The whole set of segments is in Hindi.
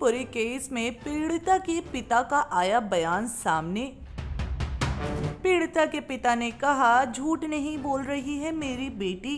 पुरी केस में पीड़िता के पिता का आया बयान सामने। पीड़िता के पिता ने कहा, झूठ नहीं बोल रही है मेरी बेटी।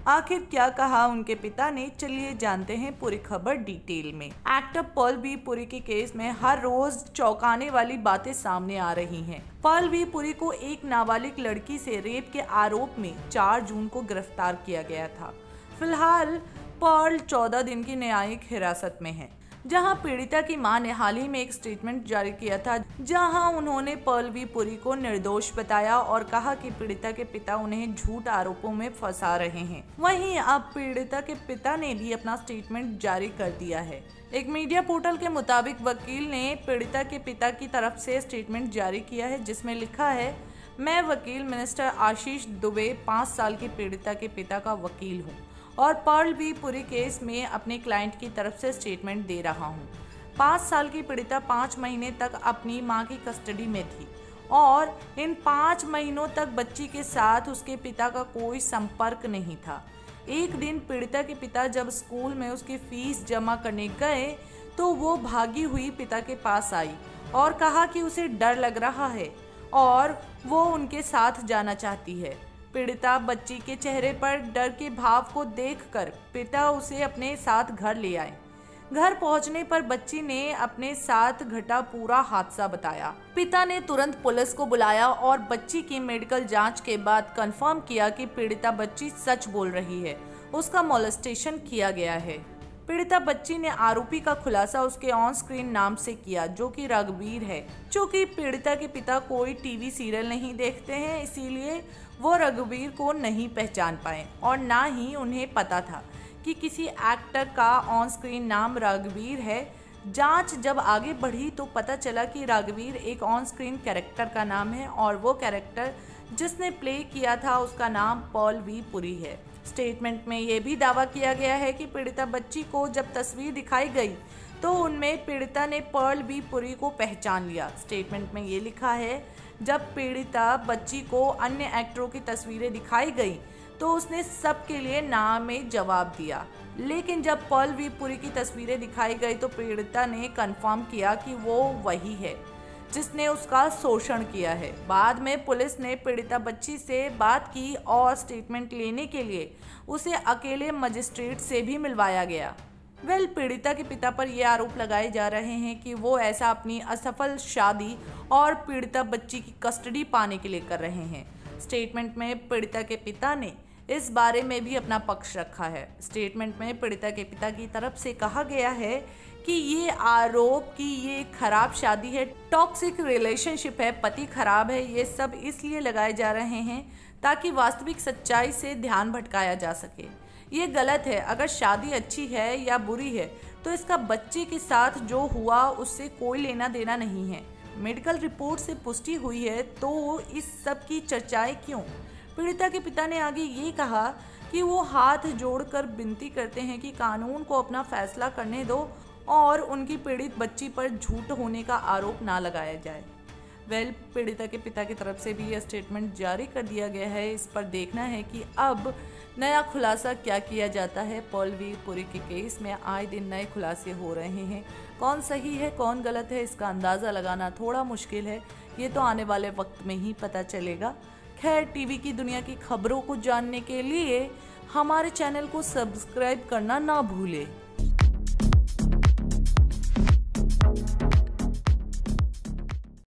आखिर क्या कहा उनके पिता ने, चलिए जानते हैं पूरी खबर डिटेल में। एक्टर पर्ल वी पुरी के केस में हर रोज चौंकाने वाली बातें सामने आ रही हैं। पर्ल वी पुरी को एक नाबालिग लड़की से रेप के आरोप में 4 जून को गिरफ्तार किया गया था। फिलहाल पर्ल 14 दिन की न्यायिक हिरासत में है, जहां पीड़िता की मां ने हाल ही में एक स्टेटमेंट जारी किया था, जहां उन्होंने पर्ल वी पुरी को निर्दोष बताया और कहा कि पीड़िता के पिता उन्हें झूठ आरोपों में फंसा रहे हैं। वहीं अब पीड़िता के पिता ने भी अपना स्टेटमेंट जारी कर दिया है। एक मीडिया पोर्टल के मुताबिक वकील ने पीड़िता के पिता की तरफ से स्टेटमेंट जारी किया है, जिसमें लिखा है, मैं वकील मिनिस्टर आशीष दुबे 5 साल की पीड़िता के पिता का वकील हूँ और पर्ल वी पुरी केस में अपने क्लाइंट की तरफ से स्टेटमेंट दे रहा हूं। 5 साल की पीड़िता 5 महीने तक अपनी मां की कस्टडी में थी और इन 5 महीनों तक बच्ची के साथ उसके पिता का कोई संपर्क नहीं था। एक दिन पीड़िता के पिता जब स्कूल में उसकी फीस जमा करने गए तो वो भागी हुई पिता के पास आई और कहा कि उसे डर लग रहा है और वो उनके साथ जाना चाहती है। पीड़िता बच्ची के चेहरे पर डर के भाव को देखकर पिता उसे अपने साथ घर ले आए। घर पहुंचने पर बच्ची ने अपने साथ घटा पूरा हादसा बताया। पिता ने तुरंत पुलिस को बुलाया और बच्ची की मेडिकल जांच के बाद कंफर्म किया कि पीड़िता बच्ची सच बोल रही है, उसका मोलेस्टेशन किया गया है। पीड़िता बच्ची ने आरोपी का खुलासा उसके ऑन स्क्रीन नाम से किया, जो कि रघुवीर है। चूंकि पीड़िता के पिता कोई टीवी सीरियल नहीं देखते हैं, इसीलिए वो रघुवीर को नहीं पहचान पाए और ना ही उन्हें पता था कि किसी एक्टर का ऑन स्क्रीन नाम रघुवीर है। जांच जब आगे बढ़ी तो पता चला कि रघुवीर एक ऑन स्क्रीन कैरेक्टर का नाम है और वो कैरेक्टर जिसने प्ले किया था उसका नाम पर्ल वी पुरी है। स्टेटमेंट में ये भी दावा किया गया है कि पीड़िता बच्ची को जब तस्वीर दिखाई गई तो उनमें पीड़िता ने पर्ल वी पुरी को पहचान लिया। स्टेटमेंट में ये लिखा है, जब पीड़िता बच्ची को अन्य एक्टरों की तस्वीरें दिखाई गई तो उसने सबके लिए नाम में जवाब दिया, लेकिन जब पर्ल वी पुरी की तस्वीरें दिखाई गई तो पीड़िता ने कंफर्म किया कि वो वही है जिसने उसका शोषण किया है। बाद में पुलिस ने पीड़िता बच्ची से बात की और स्टेटमेंट लेने के लिए उसे अकेले मजिस्ट्रेट से भी मिलवाया गया। पीड़िता के पिता पर यह आरोप लगाए जा रहे हैं कि वो ऐसा अपनी असफल शादी और पीड़िता बच्ची की कस्टडी पाने के लिए कर रहे हैं। स्टेटमेंट में पीड़िता के पिता ने इस बारे में भी अपना पक्ष रखा है। स्टेटमेंट में पीड़िता के पिता की तरफ से कहा गया है कि ये आरोप कि ये खराब शादी है, टॉक्सिक रिलेशनशिप है, पति खराब है, ये सब इसलिए लगाए जा रहे हैं ताकि वास्तविक सच्चाई से ध्यान भटकाया जा सके। ये गलत है। अगर शादी अच्छी है या बुरी है तो इसका बच्चे के साथ जो हुआ उससे कोई लेना देना नहीं है। मेडिकल रिपोर्ट से पुष्टि हुई है तो इस सब की चर्चाएं क्यों? पीड़िता के पिता ने आगे ये कहा कि वो हाथ जोड़कर विनती करते हैं कि कानून को अपना फैसला करने दो और उनकी पीड़ित बच्ची पर झूठ होने का आरोप ना लगाया जाए। पीड़िता के पिता की तरफ से भी यह स्टेटमेंट जारी कर दिया गया है। इस पर देखना है कि अब नया खुलासा क्या किया जाता है। पर्ल वी पुरी के केस में आए दिन नए खुलासे हो रहे हैं। कौन सही है कौन गलत है इसका अंदाज़ा लगाना थोड़ा मुश्किल है, ये तो आने वाले वक्त में ही पता चलेगा। खैर, टीवी की दुनिया की खबरों को जानने के लिए हमारे चैनल को सब्सक्राइब करना ना भूलें।